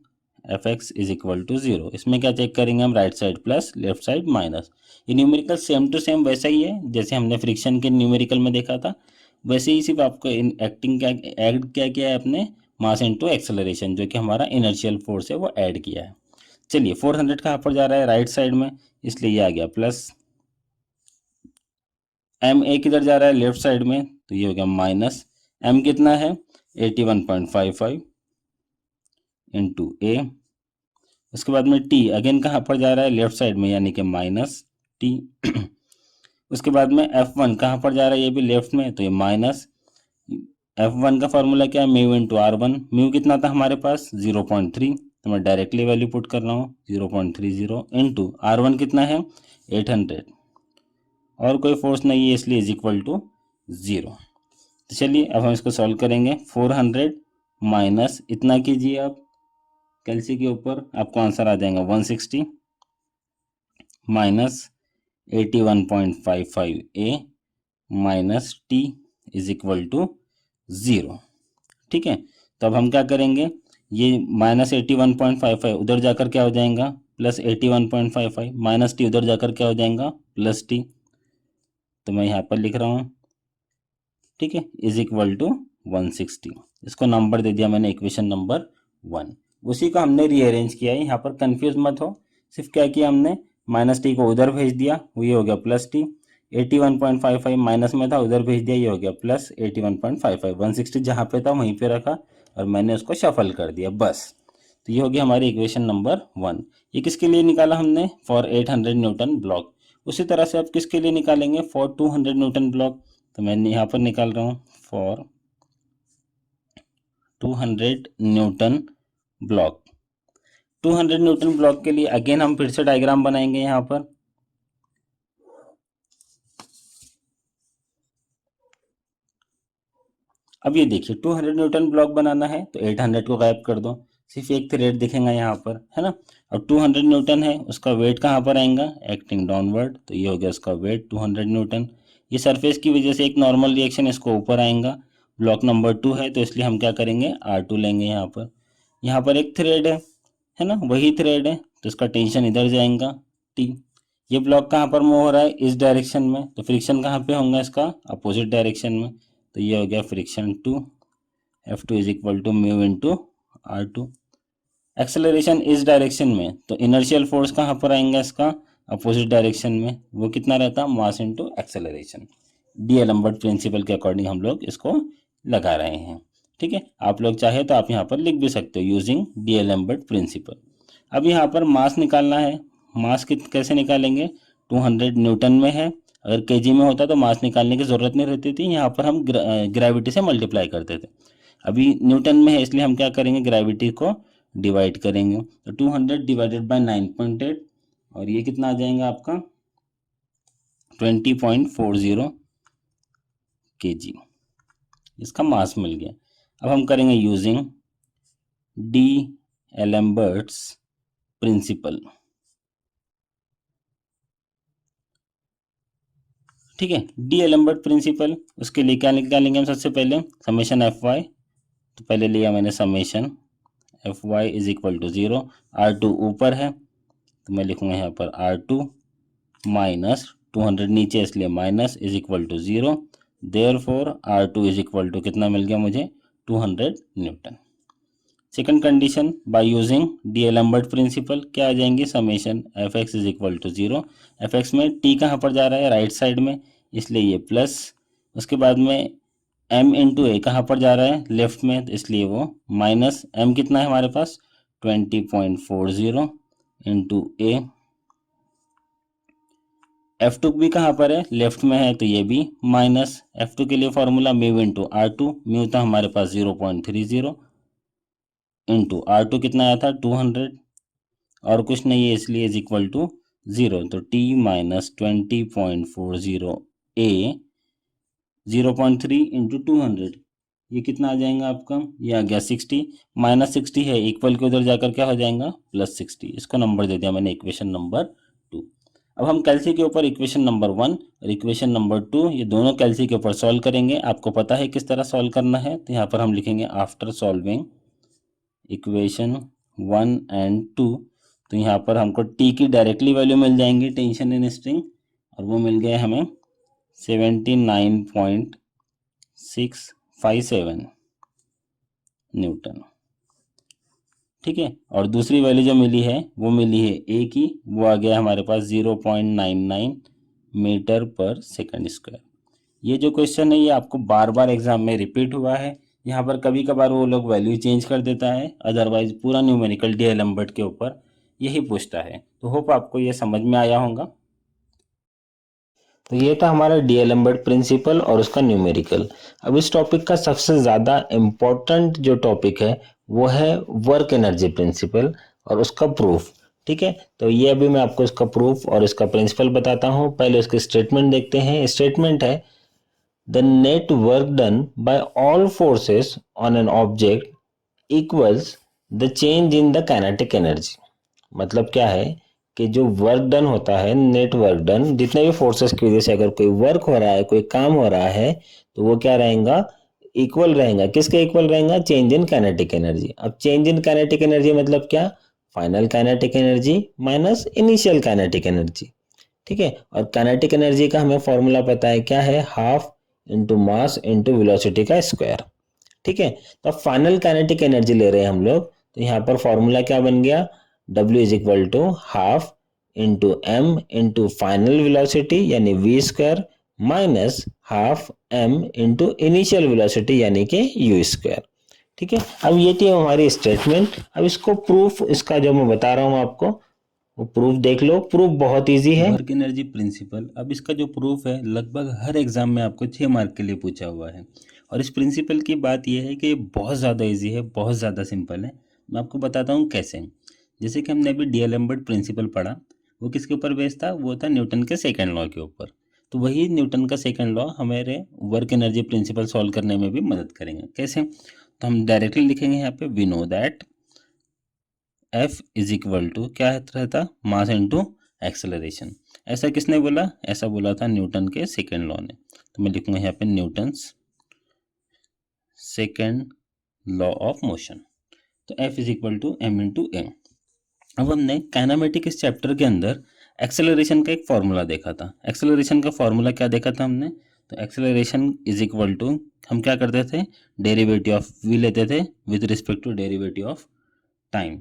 F x is equal to zero. इसमें क्या चेक करेंगे हम, right side plus left side minus. ये न्यूमेरिकल सेम टू सेम वैसा ही है जैसे हमने फ्रिक्शन के न्यूमेरिकल में देखा था, वैसे ही सिर्फ आपको एक्टिंग क्या ऐड क्या किया है अपने, मास इनटू एक्सेलरेशन, जो कि हमारा इनर्शियल फोर्स है वो ऐड किया है। चलिए 400 कहाँ पर जा रहा है, राइट साइड में, इसलिए ये आ गया प्लस। एम ए किधर जा रहा है, लेफ्ट साइड में, तो ये हो गया माइनस। एम कितना है 81.55 इंटू ए। उसके बाद में टी अगेन कहाँ पर जा रहा है, लेफ्ट साइड में, यानी कि माइनस टी। उसके बाद में F1 कहाँ पर जा रहा है, ये भी लेफ्ट में, तो ये माइनस। F1 का फॉर्मूला क्या है, म्यू इंटू R1। म्यू कितना था हमारे पास 0.3, तो मैं डायरेक्टली वैल्यू पुट कर रहा हूँ 0.30 इंटू R1 कितना है 800, और कोई फोर्स नहीं है इसलिए इज इक्वल टू जीरो। तो चलिए अब हम इसको सॉल्व करेंगे। 400 माइनस इतना कीजिए आप कैलसी के ऊपर, आपको आंसर आ जाएगा 160 minus 81.55 A minus T is equal to zero. ठीक है, तो अब हम क्या करेंगे, ये माइनस 81.55 उधर जाकर क्या हो जाएगा प्लस 81.55, माइनस टी उधर जाकर क्या हो जाएगा प्लस टी। तो मैं यहाँ पर लिख रहा हूँ, ठीक है, इज इक्वल टू 160। इसको नंबर दे दिया मैंने इक्वेशन नंबर 1। उसी का हमने रीअरेंज किया है, यहाँ पर कंफ्यूज मत हो। सिर्फ क्या किया हमने, माइनस टी को उधर भेज दिया, वो ये हो गया प्लस टी। 81.55 माइनस में था, उधर भेज दिया, ये हो गया प्लस 81.55। 160 जहाँ पे था वहीं पे रखा और मैंने उसको शफल कर दिया बस। तो ये हो गया हमारी इक्वेशन नंबर 1। ये किसके लिए निकाला हमने, फॉर 800 न्यूटन ब्लॉक। उसी तरह से आप किसके लिए निकालेंगे, फॉर 200 न्यूटन ब्लॉक। तो मैं यहाँ पर निकाल रहा हूँ for 200 Newton block. 200 Newton block के लिए अगेन हम फिर से डायग्राम बनाएंगे यहाँ पर। अब ये देखिए 200 न्यूटन ब्लॉक बनाना है तो 800 को गायब कर दो, सिर्फ एक थ्रेड दिखेगा यहाँ पर, है ना। और 200 न्यूटन है, उसका वेट कहाँ पर आएगा, एक्टिंग डाउनवर्ड, तो ये हो गया उसका वेट 200 न्यूटन। ये सरफेस की वजह से एक नॉर्मल रिएक्शन इसको ऊपर आएगा। ब्लॉक नंबर 2 है तो इसलिए हम क्या करेंगे R2 लेंगे यहाँ पर। यहाँ पर एक थ्रेड है ना, वही थ्रेड है तो इसका टेंशन इधर जाएगा T। ये ब्लॉक कहाँ पर मूव हो रहा है, इस डायरेक्शन में, तो फ्रिक्शन कहाँ पे होगा इसका, अपोजिट डायरेक्शन में। तो ये हो गया friction 2, F2 is equal to mu into R2। Acceleration इस डायरेक्शन में, तो इनर्शियल फोर्स कहाँ पर आएगा इसका, अपोजिट डायरेक्शन में, वो कितना रहता, मास इंटू एक्सेलरेशन। डीएलम्बर्ट प्रिंसिपल के अकॉर्डिंग हम लोग इसको लगा रहे हैं। ठीक है, आप लोग चाहे तो आप यहाँ पर लिख भी सकते हो यूजिंग डीएलम्बर्ट प्रिंसिपल। अब यहाँ पर मास निकालना है। मास कैसे निकालेंगे, 200 न्यूटन में है, अगर केजी में होता तो मास निकालने की ज़रूरत नहीं रहती थी, यहाँ पर हम ग्रेविटी से मल्टीप्लाई करते थे। अभी न्यूटन में है इसलिए हम क्या करेंगे, ग्रेविटी को डिवाइड करेंगे। तो 200 डिवाइडेड बाय 9.8 और ये कितना आ जाएगा आपका 20.40 kg, इसका मास मिल गया। अब हम करेंगे यूजिंग डी एलम्बर्ट्स प्रिंसिपल। ठीक है। डीएलम्बर्ट प्रिंसिपल, उसके लिए क्या निकालेंगे हम सबसे पहले, समेशन एफ वाई। तो पहले लिया मैंने summation F y is equal to 0, R2 ऊपर है तो मैं लिखूंगा यहाँ पर R2 माइनस 200 नीचे इसलिए minus is equal to 0, therefore R2 is equal to कितना मिल गया मुझे 200 newton. Second condition, by using D'Alembert principle क्या आ जाएंगे, summation F x is equal to 0, f x में टी कहाँ पर जा रहा है, राइट साइड में, इसलिए ये प्लस, उसके बाद में m इंटू ए कहाँ पर जा रहा है, लेफ्ट में, तो इसलिए वो माइनस, m कितना है हमारे पास 20.40 इंटू ए, F2 भी कहाँ पर है, लेफ्ट में है, तो ये भी माइनस, F2 के लिए formula mu into R2, mu था हमारे पास 0.30 इंटू R2 कितना आया था 200 और कुछ नहीं है इसलिए इज इक्वल टू 0, तो t माइनस 20.40 ए 0.3 इंटू 200, ये कितना आ जाएगा आपका, ये आ गया 60, माइनस 60 है, इक्वल के उधर जाकर क्या हो जाएगा प्लस 60, इसको नंबर दे दिया मैंने इक्वेशन नंबर 2। अब हम कैल्सी के ऊपर इक्वेशन नंबर 1 और इक्वेशन नंबर 2 ये दोनों कैल्सी के ऊपर सॉल्व करेंगे। आपको पता है किस तरह सॉल्व करना है, तो यहाँ पर हम लिखेंगे आफ्टर सॉल्विंग इक्वेशन 1 एंड 2, तो यहाँ पर हमको टी की डायरेक्टली वैल्यू मिल जाएंगी टेंशन इन स्ट्रिंग, और वो मिल गए हमें 79.657 न्यूटन। ठीक है, और दूसरी वैल्यू जो मिली है वो मिली है ए की, वो आ गया हमारे पास 0.99 मीटर पर सेकंड स्क्वायर। ये जो क्वेश्चन है ये आपको बार बार एग्जाम में रिपीट हुआ है, यहाँ पर कभी कभार वो लोग वैल्यू चेंज कर देता है, अदरवाइज पूरा न्यूमेरिकल डीएलम्बर्ट के ऊपर यही पूछता है। तो होप आपको ये समझ में आया होगा। तो ये था हमारा डीएलम्बर्ट प्रिंसिपल और उसका न्यूमेरिकल। अब इस टॉपिक का सबसे ज़्यादा इम्पोर्टेंट जो टॉपिक है वो है वर्क एनर्जी प्रिंसिपल और उसका प्रूफ। ठीक है, तो ये अभी मैं आपको इसका प्रूफ और इसका प्रिंसिपल बताता हूँ। पहले उसके स्टेटमेंट देखते हैं। स्टेटमेंट है the net work done by all forces on an object equals the change in the kinetic energy. मतलब क्या है कि जो वर्क डन होता है, नेट वर्क डन, जितने भी फोर्सेस की वजह से अगर कोई वर्क हो रहा है, कोई काम हो रहा है, तो वो क्या रहेगा, इक्वल रहेगा। किसके इक्वल रहेगा, चेंज इन काइनेटिक एनर्जी। अब चेंज इन काइनेटिक एनर्जी मतलब क्या, final kinetic energy minus initial kinetic energy. ठीक है, और काइनेटिक एनर्जी का हमें फॉर्मूला पता है, क्या है, half into mass into velocity का स्क्वायर। ठीक है, तो अब फाइनल काइनेटिक एनर्जी ले रहे हैं हम लोग, तो यहाँ पर फॉर्मूला क्या बन गया, W is equal to half into M into final velocity यानी v square minus half m into initial velocity यानी कि u स्क्वायर। ठीक है, अब ये थी हमारी स्टेटमेंट। अब इसको प्रूफ, इसका जो मैं बता रहा हूँ आपको, वो प्रूफ देख लो। प्रूफ बहुत इजी है, वर्क एनर्जी प्रिंसिपल। अब इसका जो प्रूफ है लगभग हर एग्जाम में आपको 6 मार्क के लिए पूछा हुआ है, और इस प्रिंसिपल की बात यह है कि बहुत ज़्यादा इजी है, बहुत ज़्यादा सिंपल है। मैं आपको बताता हूँ कैसे। जैसे कि हमने अभी डीएलम्बर्ट प्रिंसिपल पढ़ा, वो किसके ऊपर बेस्ड था, वो था न्यूटन के सेकंड लॉ के ऊपर। तो वही न्यूटन का सेकंड लॉ हमारे वर्क एनर्जी प्रिंसिपल सॉल्व करने में भी मदद करेंगे। कैसे, तो हम डायरेक्टली लिखेंगे यहाँ पे, we know that F is equal to क्या रहता, मास इंटू एक्सेलरेशन। ऐसा किसने बोला, ऐसा बोला था न्यूटन के सेकेंड लॉ ने। तो मैं लिखूंगा यहाँ पे Newton's second law of motion. तो F is equal to M into a. अब हमने काइनेमेटिक इस चैप्टर के अंदर एक्सेलरेशन का एक फॉर्मूला देखा था। एक्सेलरेशन का फॉर्मूला क्या देखा था हमने, तो एक्सेलरेशन इज इक्वल टू, हम क्या करते थे, डेरिवेटिव ऑफ v लेते थे with respect to derivative of time.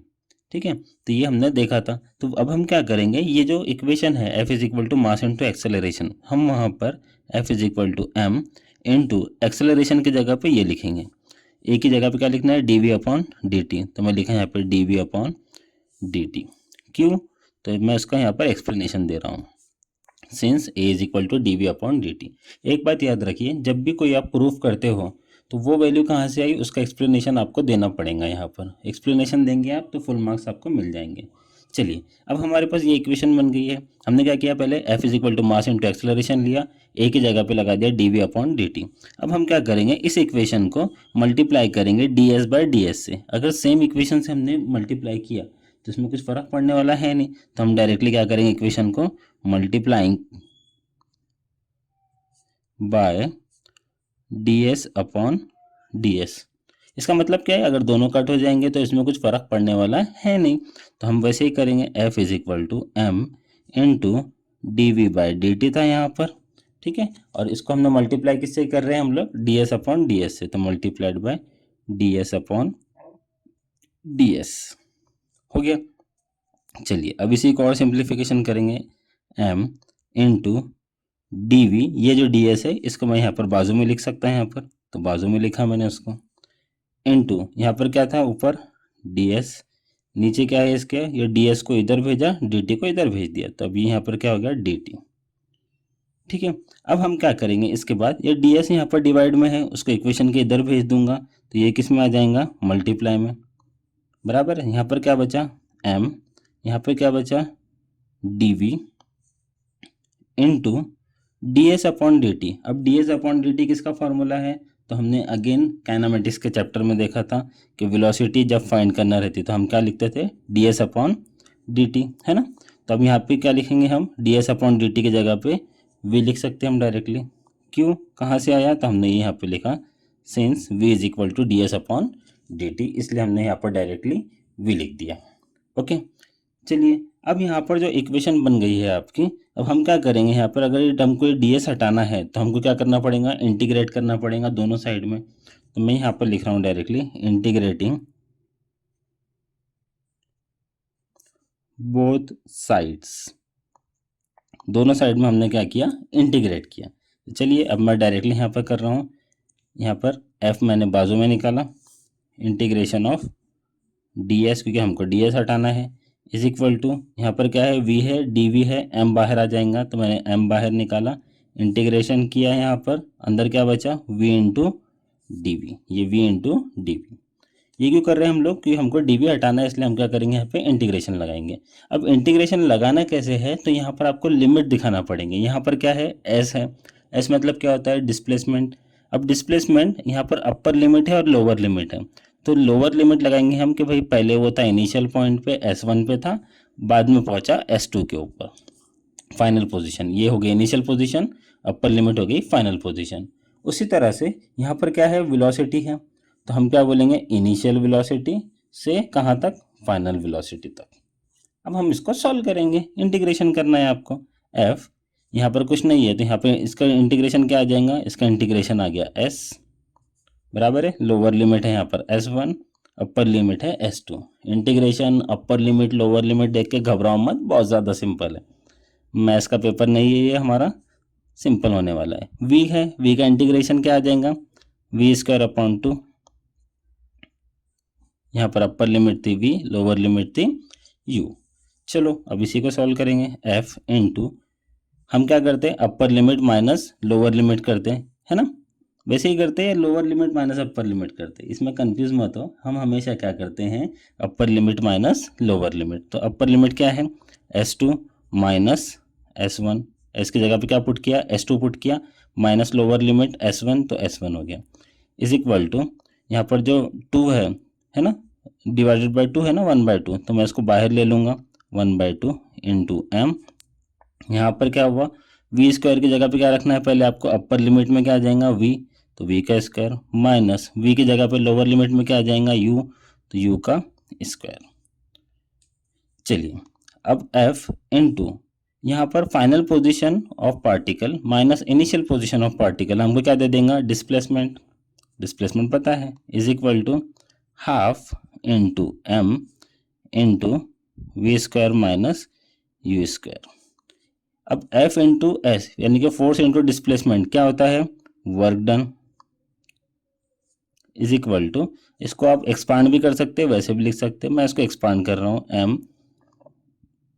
ठीक है, तो ये हमने देखा था। तो अब हम क्या करेंगे, ये जो इक्वेशन है F is equal to mass into acceleration, हम वहाँ पर F is equal to M into acceleration की जगह पे ये लिखेंगे, ए की जगह पे क्या लिखना है, D V upon D T. तो मैं लिखा यहाँ पर D V upon D T. क्यों, तो मैं इसका यहाँ पर एक्सप्लेनेशन दे रहा हूँ, since A is equal to D V upon D T. एक बात याद रखिए, जब भी कोई आप प्रूफ करते हो तो वो वैल्यू कहाँ से आई, उसका एक्सप्लेनेशन आपको देना पड़ेगा। यहाँ पर एक्सप्लेनेशन देंगे आप तो फुल मार्क्स आपको मिल जाएंगे। चलिए, अब हमारे पास ये इक्वेशन बन गई है। हमने क्या किया, पहले F is equal to mass into acceleration लिया, ए की जगह पे लगा दिया D V upon D T. अब हम क्या करेंगे, इस इक्वेशन को मल्टीप्लाई करेंगे D S by D S से। अगर सेम इक्वेशन से हमने मल्टीप्लाई किया तो इसमें कुछ फर्क पड़ने वाला है नहीं, तो हम डायरेक्टली क्या करेंगे, इक्वेशन को multiplying by D S upon D S. इसका मतलब क्या है, अगर दोनों कट हो जाएंगे तो इसमें कुछ फर्क पड़ने वाला है नहीं, तो हम वैसे ही करेंगे। F is equal to M into D V by D T था यहाँ पर, ठीक है। और इसको हमने मल्टीप्लाई किससे कर रहे हैं हम लोग, D S upon D S से, तो multiplied by D S upon D S हो गया। चलिए अब इसी को और सिंप्लीफिकेशन करेंगे। एम इंटू डी वी, ये जो डी एस है इसको मैं यहाँ पर बाजू में लिख सकता है, यहाँ पर तो बाजू में लिखा मैंने उसको, इंटू यहाँ पर क्या था ऊपर डी एस, नीचे क्या है इसके, ये डी एस को इधर भेजा, डी टी को इधर भेज दिया, तो अभी यहाँ पर क्या हो गया डी टी, ठीक है। अब हम क्या करेंगे इसके बाद, ये डी एस यहाँ पर डिवाइड में है, उसको इक्वेशन के इधर भेज दूंगा, तो ये किस में आ जाएगा, मल्टीप्लाई में, बराबर है। यहाँ पर क्या बचा एम, यहाँ पर क्या बचा d v into d S upon D T. अब d S upon D t किसका फॉर्मूला है, तो हमने अगेन काइनेमेटिक्स के चैप्टर में देखा था कि वेलोसिटी जब फाइंड करना रहती तो हम क्या लिखते थे, D S upon D T, है ना। तो अब यहाँ पे क्या लिखेंगे हम, D S upon D T की जगह पे वी लिख सकते हैं हम डायरेक्टली। क्यों, कहाँ से आया, तो हमने यहाँ पे लिखा since V is equal to D S upon D T, इसलिए हमने यहाँ पर डायरेक्टली वी लिख दिया। ओके, चलिए अब यहाँ पर जो इक्वेशन बन गई है आपकी, अब हम क्या करेंगे यहाँ पर, अगर ये हमको डी एस हटाना है तो हमको क्या करना पड़ेगा, इंटीग्रेट करना पड़ेगा दोनों साइड में। तो मैं यहाँ पर लिख रहा हूँ डायरेक्टली इंटीग्रेटिंग बोथ साइड्स, दोनों साइड में हमने क्या किया, इंटीग्रेट किया। तो चलिए अब मैं डायरेक्टली यहाँ पर कर रहा हूँ, यहाँ पर एफ मैंने बाजू में निकाला, इंटीग्रेशन ऑफ डी एस, क्योंकि हमको डी एस हटाना है, इज इक्वल टू यहाँ पर क्या है, वी है, डी वी है, एम बाहर आ जाएगा, तो मैंने एम बाहर निकाला, इंटीग्रेशन किया है, यहाँ पर अंदर क्या बचा, वी इंटू डी वी, ये वी इंटू डी वी। ये क्यों कर रहे हैं हम लोग, क्योंकि हमको डी वी हटाना है, इसलिए हम क्या करेंगे, यहाँ पे इंटीग्रेशन लगाएंगे। अब इंटीग्रेशन लगाना कैसे है, तो यहाँ पर आपको लिमिट दिखाना पड़ेंगे। यहाँ पर क्या है, एस है, एस मतलब क्या होता है, डिस्प्लेसमेंट। अब डिस्प्लेसमेंट यहाँ पर अपर लिमिट है और लोअर लिमिट है, तो लोअर लिमिट लगाएंगे हम कि भाई पहले वो था इनिशियल पॉइंट पे S1 पे था, बाद में पहुंचा S2 के ऊपर, फाइनल पोजीशन, ये हो गई इनिशियल पोजीशन, अपर लिमिट हो गई फाइनल पोजीशन। उसी तरह से यहाँ पर क्या है, वेलोसिटी है, तो हम क्या बोलेंगे, इनिशियल वेलोसिटी से कहाँ तक, फाइनल वेलोसिटी तक। अब हम इसको सॉल्व करेंगे, इंटीग्रेशन करना है आपको। एफ यहाँ पर कुछ नहीं है, तो यहाँ पे इसका इंटीग्रेशन क्या आ जाएगा, इसका इंटीग्रेशन आ गया एस, बराबर है, लोअर लिमिट है यहाँ पर S1, अपर लिमिट है S2। Integration upper limit lower limit देख के घबराओ मत, बहुत ज़्यादा सिंपल है, मैथ्स का पेपर नहीं है ये हमारा, सिंपल होने वाला है। वी है, वी का इंटीग्रेशन क्या आ जाएगा, वी स्क्वायर अपॉन टू, यहाँ पर अपर लिमिट थी वी, लोअर लिमिट थी यू। चलो अब इसी को सॉल्व करेंगे। एफ इंटू, हम क्या करते हैं, upper limit minus lower limit करते हैं, है ना, वैसे ही करते हैं, lower limit minus upper limit करते हैं, इसमें कंफ्यूज मत हो, हम हमेशा क्या करते हैं, upper limit minus lower limit. तो अपर लिमिट क्या है, S2 माइनस S1, एस की जगह पे क्या पुट किया, S2 पुट किया, माइनस लोअर लिमिट S1, तो S1 हो गया, इज इक्वल टू यहाँ पर जो 2 है ना, डिवाइडेड बाई 2 है ना, 1/2, तो मैं इसको बाहर ले लूँगा, 1/2 इंटू एम, यहाँ पर क्या हुआ, वी स्क्वायर की जगह पे क्या रखना है, पहले आपको अपर लिमिट में क्या आ जाएगा वी, तो वी का स्क्वायर, माइनस वी की जगह पे लोअर लिमिट में क्या आ जाएगा यू, तो यू का स्क्वायर। चलिए अब एफ इंटू यहाँ पर final position of particle minus initial position of particle, हमको क्या दे देगा, डिस्प्लेसमेंट, डिस्प्लेसमेंट पता है, is equal to half into M into V square minus U square. अब F इंटू एस यानी कि फोर्स इंटू डिस्प्लेसमेंट क्या होता है, work done, is equal to, इसको आप एक्सपांड भी कर सकते हैं, वैसे भी लिख सकते हैं, मैं इसको एक्सपांड कर रहा हूँ, एम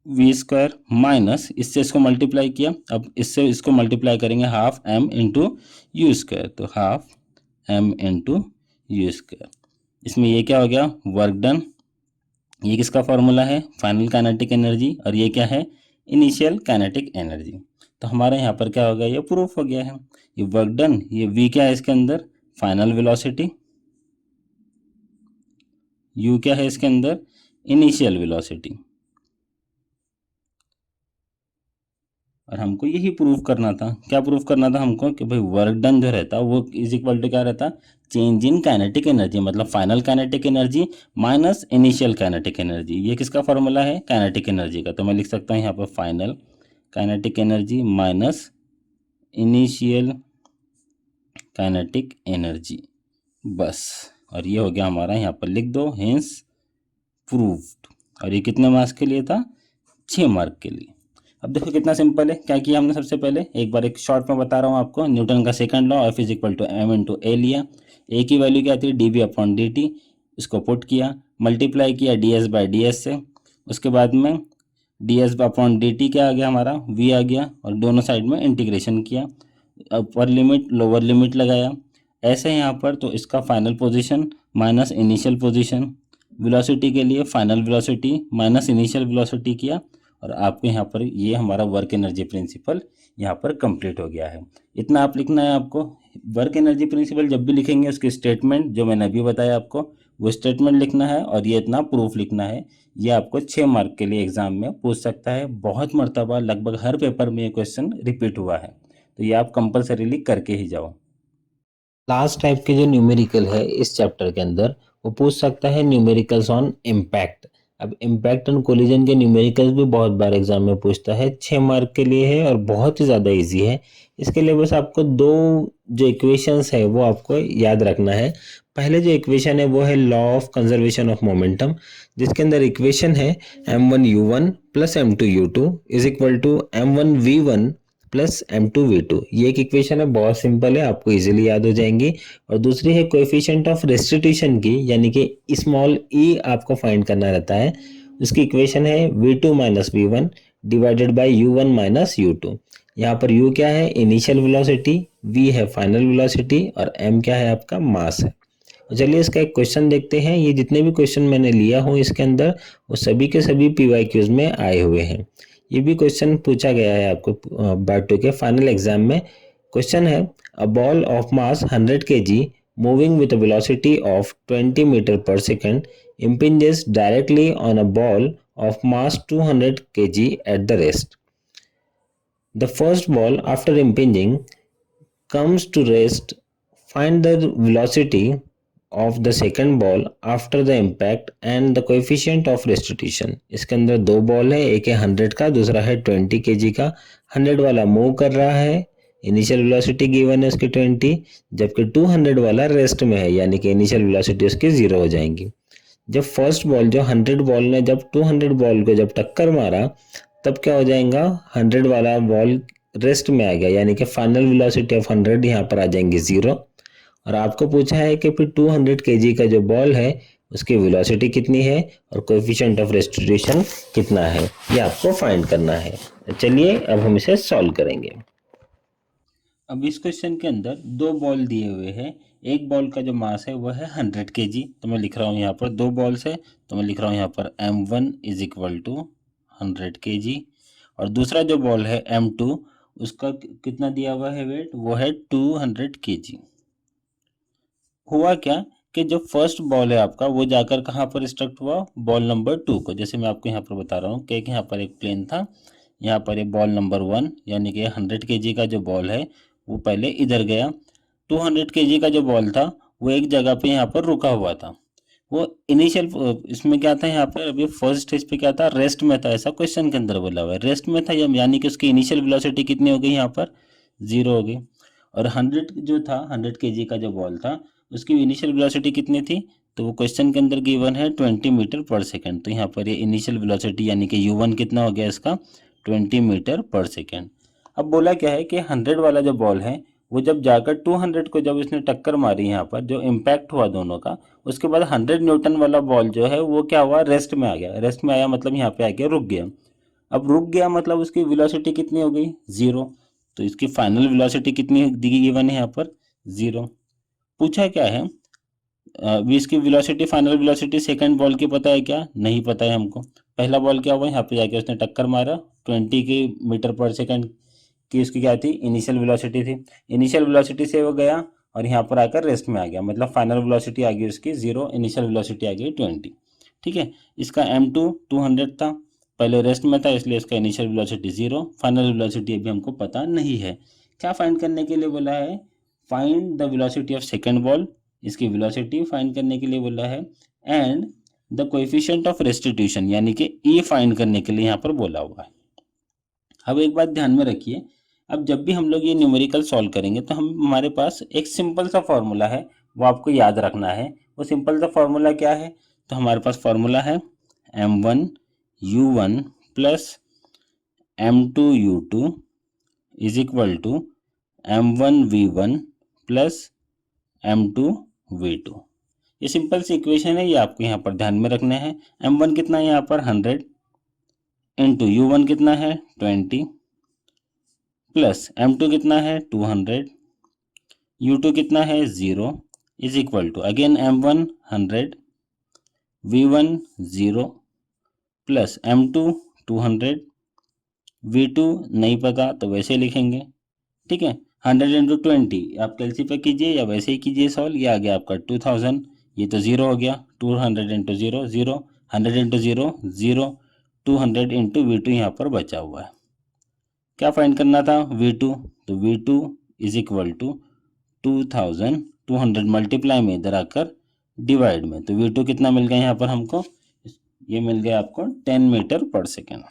वी स्क्वायर माइनस, इससे इसको मल्टीप्लाई किया, अब इससे इसको मल्टीप्लाई करेंगे, half m into u square, तो half m into u square. इसमें ये क्या हो गया, वर्क डन, ये किसका फॉर्मूला है, फाइनल काइनेटिक एनर्जी, और ये क्या है, इनिशियल काइनेटिक एनर्जी। तो हमारे यहाँ पर क्या हो गया, ये प्रूफ हो गया है, ये वर्क डन, ये वी क्या है इसके अंदर, फाइनल वेलोसिटी, यू क्या है इसके अंदर, इनिशियल वेलोसिटी। और हमको यही प्रूफ करना था। क्या प्रूफ करना था हमको कि भाई वर्क डन जो रहता वो इज इक्वल टू क्या रहता, चेंज इन काइनेटिक एनर्जी, मतलब final kinetic energy minus initial kinetic energy. ये किसका फॉर्मूला है, काइनेटिक एनर्जी का। तो मैं लिख सकता हूँ यहाँ पर final kinetic energy minus initial kinetic energy, बस। और ये हो गया हमारा, यहाँ पर लिख दो हेंस प्रूव्ड। और ये कितने मार्क्स के लिए था, 6 मार्क के लिए। अब देखो कितना सिंपल है। क्या किया हमने, सबसे पहले एक बार एक शॉर्ट में बता रहा हूँ आपको, न्यूटन का second law F is equal to M into A लिया। ए की वैल्यू क्या थी, D V upon D T, इसको पुट किया, मल्टीप्लाई किया D S by D S से। उसके बाद में D S upon D T क्या आ गया हमारा, वी आ गया, और दोनों साइड में इंटीग्रेशन किया, अपर लिमिट लोअर लिमिट लगाया। ऐसे यहाँ पर तो इसका final position minus initial position, velocity के लिए final velocity minus initial velocity किया, और आपको यहाँ पर ये हमारा वर्क एनर्जी प्रिंसिपल यहाँ पर कंप्लीट हो गया है। इतना आप लिखना है आपको। वर्क एनर्जी प्रिंसिपल जब भी लिखेंगे उसकी स्टेटमेंट जो मैंने अभी बताया आपको वो स्टेटमेंट लिखना है, और ये इतना प्रूफ लिखना है। ये आपको 6 मार्क के लिए एग्जाम में पूछ सकता है। बहुत मर्तबा लगभग हर पेपर में ये क्वेश्चन रिपीट हुआ है, तो ये आप कंपल्सरीली करके ही जाओ। लास्ट टाइप के जो न्यूमेरिकल है इस चैप्टर के अंदर, वो पूछ सकता है न्यूमेरिकल्स ऑन इम्पैक्ट। अब इम्पैक्ट एंड कोलिजन के न्यूमेरिकल्स भी बहुत बार एग्जाम में पूछता है, 6 मार्क के लिए है और बहुत ही ज़्यादा इजी है। इसके लिए बस आपको दो जो इक्वेशंस है वो आपको याद रखना है। पहले जो इक्वेशन है वो है law of conservation of momentum, जिसके अंदर इक्वेशन है m1u1 plus m2u2 is equal to m1v1 plus m2v2। ये एक इक्वेशन है, बहुत सिंपल है, आपको इजीली याद हो जाएंगी। और दूसरी है कोएफिशिएंट ऑफ रेस्टिट्यूशन की, यानी कि स्मॉल ई आपको फाइंड करना रहता है। उसकी इक्वेशन है v2 minus V1 divided by u1 minus u2। यहाँ पर u क्या है, इनिशियल वेलोसिटी, v है फाइनल वेलोसिटी, और m क्या है, आपका मास है। चलिए इसका एक क्वेश्चन देखते हैं। ये जितने भी क्वेश्चन मैंने लिया हूँ इसके अंदर वो सभी के सभी PYQs में आए हुए हैं। ये भी क्वेश्चन पूछा गया है आपको पार्ट 2 के फाइनल एग्जाम में। क्वेश्चन है a ball of mass 100 kg moving with a velocity of 20 metre per second impinges directly on a ball of mass 200 kg at the rest. The first ball after impinging comes to rest. Find the velocity of the second ball after the impact and the coefficient of restitution। इसके अंदर दो ball है, एक है 100 का, दूसरा है 20 kg का। 100 वाला मूव कर रहा है, इनिशियल वेलोसिटी गिवन है उसकी 20, जबकि 200 वाला रेस्ट में है, यानी कि इनिशियल वेलोसिटी उसकी 0 हो जाएंगी। जब फर्स्ट बॉल जो 100 बॉल ने जब 200 बॉल को जब टक्कर मारा तब क्या हो जाएगा, 100 वाला बॉल रेस्ट में आ गया, यानी कि फाइनल वेलोसिटी ऑफ 100 यहाँ पर आ जाएंगी 0। और आपको पूछा है कि फिर 200 kg का जो बॉल है उसकी वेलोसिटी कितनी है और कोएफिशिएंट ऑफ रेस्टिट्यूशन कितना है, ये आपको फाइंड करना है। चलिए अब हम इसे सॉल्व करेंगे। अब इस क्वेश्चन के अंदर दो बॉल दिए हुए हैं। एक बॉल का जो मास है वह है 100 kg, तो मैं लिख रहा हूँ यहाँ पर दो बॉल्स है, तो मैं लिख रहा हूँ यहाँ पर m1 is equal to 100 kg, और दूसरा जो बॉल है m2 उसका कितना दिया हुआ है वेट, वो है 200 kg। हुआ क्या कि जो फर्स्ट बॉल है आपका वो जाकर कहाँ पर स्ट्रक्ट हुआ, बॉल नंबर 2 को। जैसे मैं आपको यहाँ पर बता रहा हूँ कि यहाँ पर एक प्लेन था, यहाँ पर एक बॉल नंबर 1 यानी कि 100 kg का जो बॉल है वो पहले इधर गया। 200 kg का जो बॉल था वो एक जगह पे यहाँ पर रुका हुआ था। वो इनिशियल इसमें क्या था, यहाँ पर अभी फर्स्ट स्टेज पे क्या था, रेस्ट में था, ऐसा क्वेश्चन के अंदर बोला हुआ है। रेस्ट में था यानी कि उसकी इनिशियल वेलोसिटी कितनी हो गई, यहाँ पर 0 हो गई। और 100 जो था 100 kg का जो बॉल था उसकी इनिशियल वेलोसिटी कितनी थी, तो वो क्वेश्चन के अंदर गिवन है 20 मीटर पर सेकंड। तो यहाँ पर ये इनिशियल वेलोसिटी यानी कि u1 कितना हो गया इसका, 20 मीटर पर सेकंड। अब बोला क्या है कि 100 वाला जो बॉल है वो जब जाकर 200 को जब इसने टक्कर मारी, यहाँ पर जो इम्पैक्ट हुआ दोनों का, उसके बाद 100 न्यूटन वाला बॉल जो है वो क्या हुआ, रेस्ट में आ गया। रेस्ट में आया मतलब यहाँ पे आके रुक गया। अब रुक गया मतलब उसकी वेलोसिटी कितनी हो गई, 0। तो इसकी फाइनल वेलोसिटी कितनी दी गिवन है यहाँ पर, 0। पूछा क्या है अभी इसकी velocity, final velocity second ball की पता है क्या, नहीं पता है हमको। पहला बॉल क्या हुआ, यहाँ पे जाके उसने टक्कर मारा, 20 की मीटर पर सेकंड की उसकी क्या थी, इनिशियल वेलोसिटी थी। इनिशियल वेलोसिटी से वो गया और यहाँ पर आकर रेस्ट में आ गया, मतलब फाइनल वेलोसिटी आ गई उसकी 0, इनिशियल वेलोसिटी आ गई 20। ठीक है, इसका m2 200 था, पहले रेस्ट में था इसलिए इसका इनिशियल वेलोसिटी 0, फाइनल वेलोसिटी अभी हमको पता नहीं है। क्या फाइंड करने के लिए बोला है? Find the velocity of second ball, इसकी वेलोसिटी फाइंड करने के लिए बोला है, and the coefficient of restitution यानी कि ई फाइंड करने के लिए यहाँ पर बोला हुआ है। अब एक बात ध्यान में रखिए, अब जब भी हम लोग ये न्यूमेरिकल सॉल्व करेंगे तो हमारे पास एक सिंपल सा फॉर्मूला है, वो आपको याद रखना है। वो सिंपल सा फॉर्मूला क्या है? तो हमारे पास फॉर्मूला है m1u1 plus m2u2 is equal to m1v1 plus m2v2। ये सिंपल सी इक्वेशन है, ये आपको यहाँ पर ध्यान में रखना है। m1 कितना है यहाँ पर 100 इंटू u1 कितना है 20 प्लस m2 कितना है 200, u2 कितना है 0 is equal to again m1 100 v1 0 plus m2 200, v2 नहीं पता तो वैसे लिखेंगे, ठीक है। 100 इंटू 20 आप कैलसी पे कीजिए या वैसे ही कीजिए सॉल्व, ये आ गया आपका 2000, ये तो 0 हो गया, 200 इंटू 0 0, 100 इंटू 0 0, 200 इंटू v2 यहाँ पर बचा हुआ है। क्या फाइंड करना था? v2, तो v2 is equal to 2000, 200 multiply में इधर आकर डिवाइड में, तो v2 कितना मिल गया यहाँ पर हमको? ये मिल गया आपको 10 मीटर पर सेकेंड,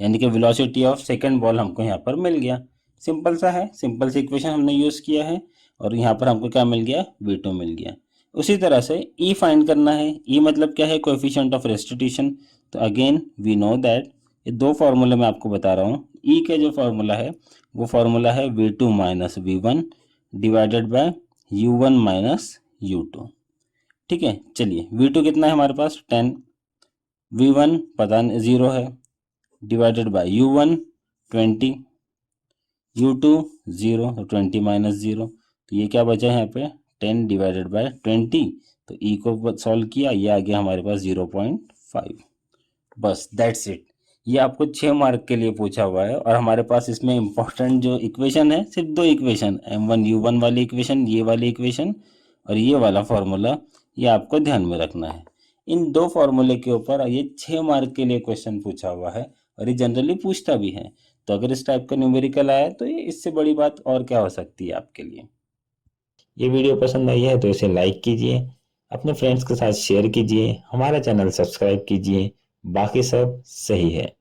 यानी कि वेलोसिटी ऑफ सेकंड बॉल हमको यहाँ पर मिल गया। सिंपल सा है, सिंपल सी इक्वेशन हमने यूज किया है और यहाँ पर हमको क्या मिल गया? v2 मिल गया। उसी तरह से e फाइंड करना है। e मतलब क्या है? Coefficient of restitution. तो अगेन वी नो दैट, ये दो फार्मूले मैं आपको बता रहा हूँ। e का जो फार्मूला है वो फार्मूला है v2 minus v1 divided by u1 minus u2, ठीक है। चलिए v2 कितना है हमारे पास 10, v1 पता नहीं 0 है, डिवाइडेड बाय u1 20, u2 0, तो 20 माइनस 0, तो ये क्या बचा यहाँ पे 10 डिवाइडेड बाय 20, तो e को सॉल्व किया, ये आ गया हमारे पास 0.5। बस दैट्स इट। ये आपको 6 मार्क के लिए पूछा हुआ है और हमारे पास इसमें इंपॉर्टेंट जो इक्वेशन है सिर्फ दो इक्वेशन, m1u1 वाली इक्वेशन, ये वाली इक्वेशन और ये वाला फॉर्मूला, ये आपको ध्यान में रखना है। इन दो फॉर्मूले के ऊपर ये 6 मार्क के लिए क्वेश्चन पूछा हुआ है और ये जनरली पूछता भी है। तो अगर इस टाइप का न्यूमेरिकल आया तो ये इससे बड़ी बात और क्या हो सकती है आपके लिए। ये वीडियो पसंद आई है तो इसे लाइक कीजिए, अपने फ्रेंड्स के साथ शेयर कीजिए, हमारा चैनल सब्सक्राइब कीजिए, बाकी सब सही है।